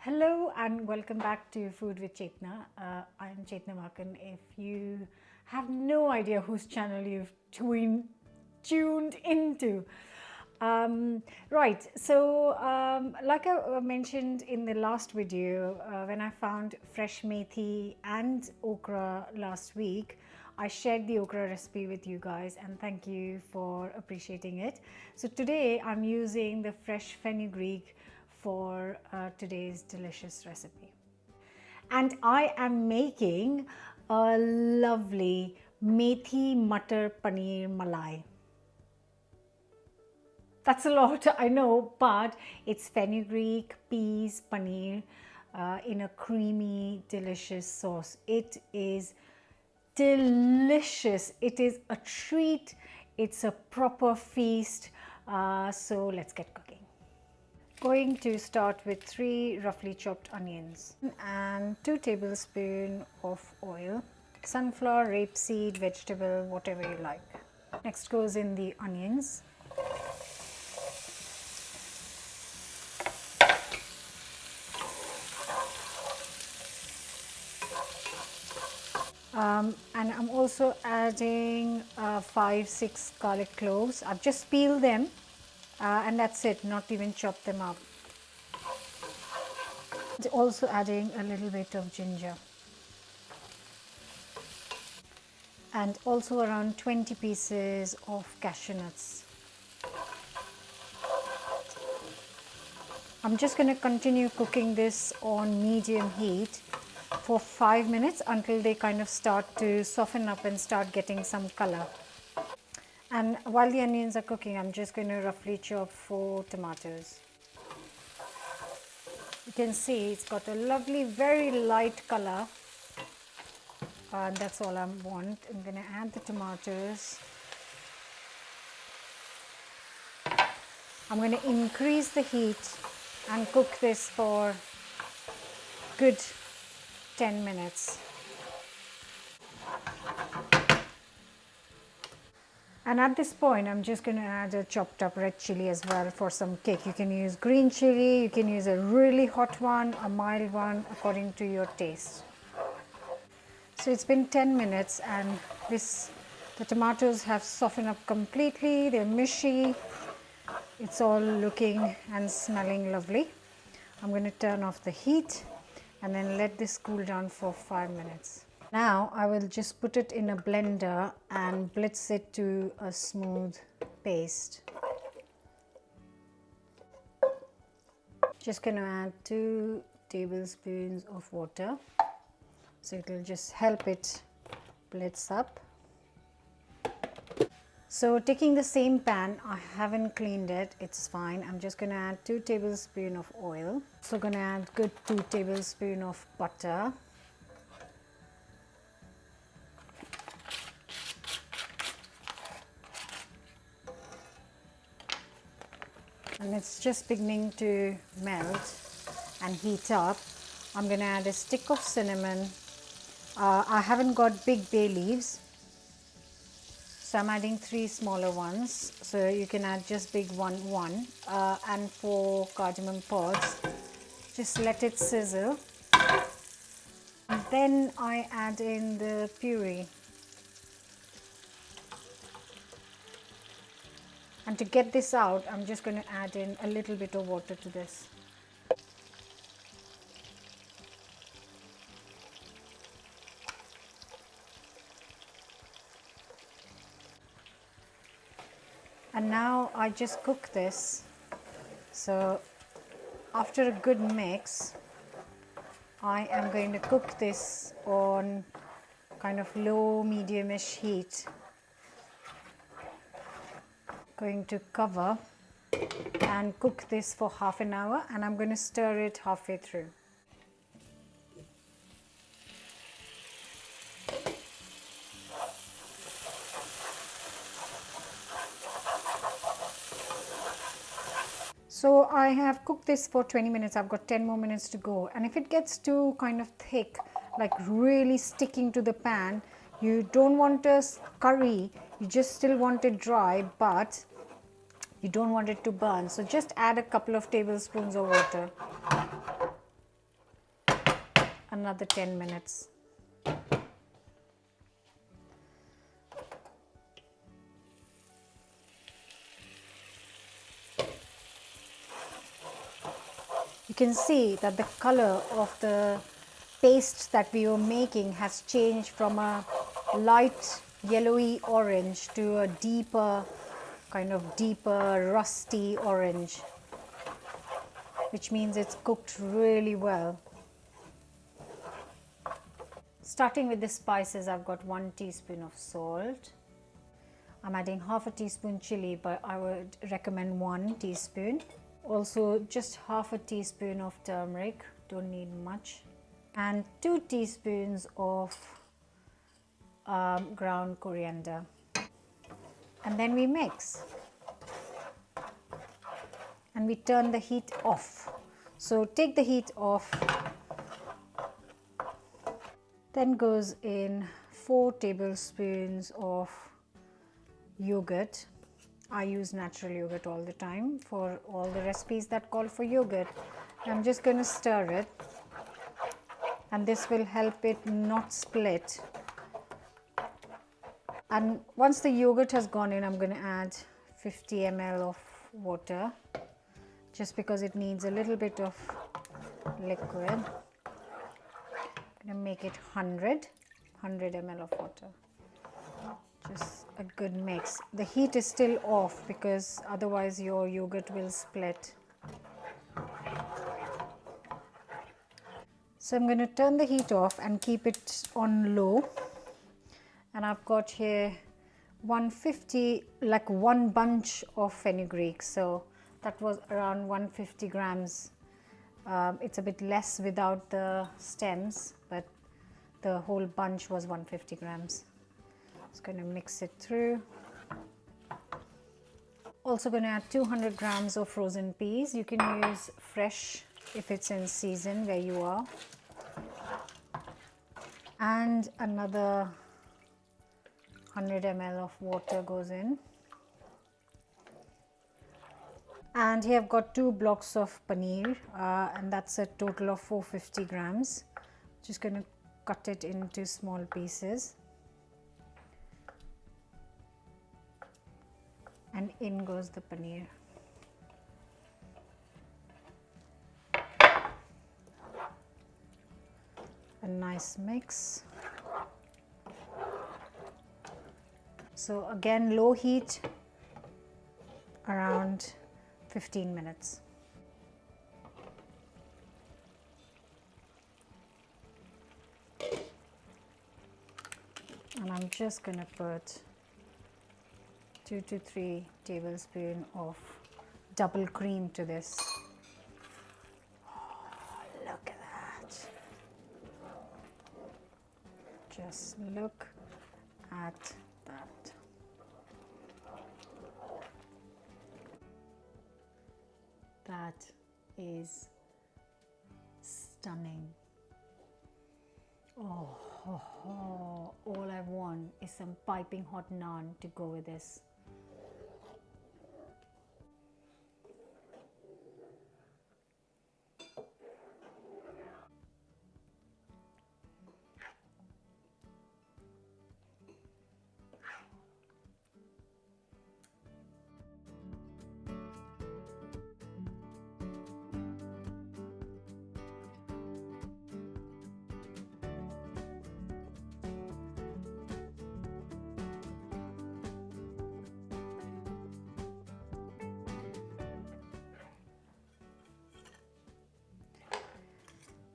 Hello and welcome back to Food with Chetna. I'm Chetna Makan. If you have no idea whose channel you've tuned into. Right, so like I mentioned in the last video, when I found fresh methi and okra last week, I shared the okra recipe with you guys and thank you for appreciating it. So today I'm using the fresh fenugreek for today's delicious recipe. And I am making a lovely methi matar paneer malai. That's a lot, I know, but it's fenugreek peas paneer in a creamy, delicious sauce. It is delicious. It is a treat. It's a proper feast. So let's get cooking. Going to start with 3 roughly chopped onions and 2 tablespoons of oil, sunflower, rapeseed, vegetable, whatever you like. Next goes in the onions. And I'm also adding 5-6 garlic cloves. I've just peeled them and that's it, not even chopped them up. Also adding a little bit of ginger and also around 20 pieces of cashew nuts. I'm just going to continue cooking this on medium heat for 5 minutes until they kind of start to soften up and start getting some color. And while the onions are cooking, I'm just going to roughly chop 4 tomatoes. You can see it's got a lovely, very light color. And that's all I want. I'm going to add the tomatoes. I'm going to increase the heat and cook this for good 10 minutes. And at this point, I'm just going to add a chopped up red chili as well for some kick. You can use green chili, you can use a really hot one, a mild one, according to your taste. So it's been 10 minutes and the tomatoes have softened up completely. They're mushy. It's all looking and smelling lovely. I'm going to turn off the heat and then let this cool down for 5 minutes. Now I will just put it in a blender and blitz it to a smooth paste. Just going to add 2 tablespoons of water. So it will just help it blitz up. So taking the same pan, I haven't cleaned it, it's fine. I'm just going to add 2 tablespoons of oil. So going to add good 2 tablespoons of butter. And it's just beginning to melt and heat up. I'm going to add a stick of cinnamon. I haven't got big bay leaves, so I'm adding 3 smaller ones. So you can add just big one. And 4 cardamom pods. Just let it sizzle. And then I add in the puree. And to get this out, I'm just going to add in a little bit of water to this. And now I just cook this. So after a good mix, I am going to cook this on kind of low medium-ish heat. Going to cover and cook this for half an hour, and I'm going to stir it halfway through. So I have cooked this for 20 minutes. I've got 10 more minutes to go. And if it gets too kind of thick, like really sticking to the pan, you don't want a curry, you just still want it dry, but you don't want it to burn. So just add a couple of tablespoons of water. another 10 minutes. You can see that the color of the paste that we were making has changed from a light yellowy orange to a deeper, rusty orange, which means it's cooked really well. Starting with the spices, I've got 1 teaspoon of salt. I'm adding half a teaspoon chili, but I would recommend 1 teaspoon. Also just half a teaspoon of turmeric, don't need much, and 2 teaspoons of ground coriander, and then we mix and we turn the heat off. So take the heat off, then goes in 4 tablespoons of yogurt. I use natural yogurt all the time for all the recipes that call for yogurt. I'm just going to stir it, and this will help it not split. And once the yogurt has gone in, I'm going to add 50 ml of water, just because it needs a little bit of liquid. I'm going to make it 100 ml of water. Just a good mix. The heat is still off because otherwise your yogurt will split. So I'm going to turn the heat off and keep it on low. And I've got here 150, like 1 bunch of fenugreek. So that was around 150 grams. It's a bit less without the stems, but the whole bunch was 150 grams. Just going to mix it through. Also going to add 200 grams of frozen peas. You can use fresh if it's in season where you are. And another 100 ml of water goes in. And here I've got 2 blocks of paneer, and that's a total of 450 grams. Just going to cut it into small pieces. And in goes the paneer. A nice mix. So again, low heat, around 15 minutes. And I'm just going to put 2 to 3 tablespoons of double cream to this. Oh, look at that. Just look at that. That is stunning. Oh, all I want is some piping hot naan to go with this.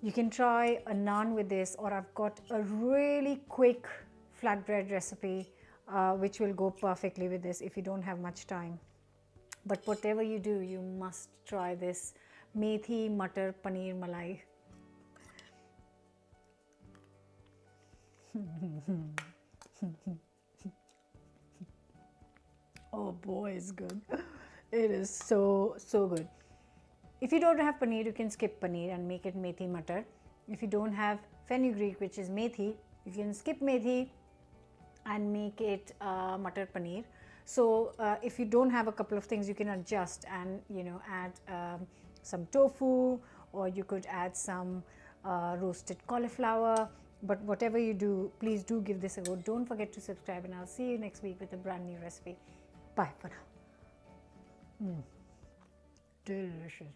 You can try a naan with this, or I've got a really quick flatbread recipe which will go perfectly with this if you don't have much time. But whatever you do, you must try this Methi Matar Paneer Malai. Oh boy, it's good. It is so good. If you don't have paneer, you can skip paneer and make it methi matar. If you don't have fenugreek, which is methi, you can skip methi and make it matar paneer. So if you don't have a couple of things, you can adjust and add some tofu, or you could add some roasted cauliflower. But whatever you do, please do give this a go. Don't forget to subscribe, and I'll see you next week with a brand new recipe. Bye for now. Delicious.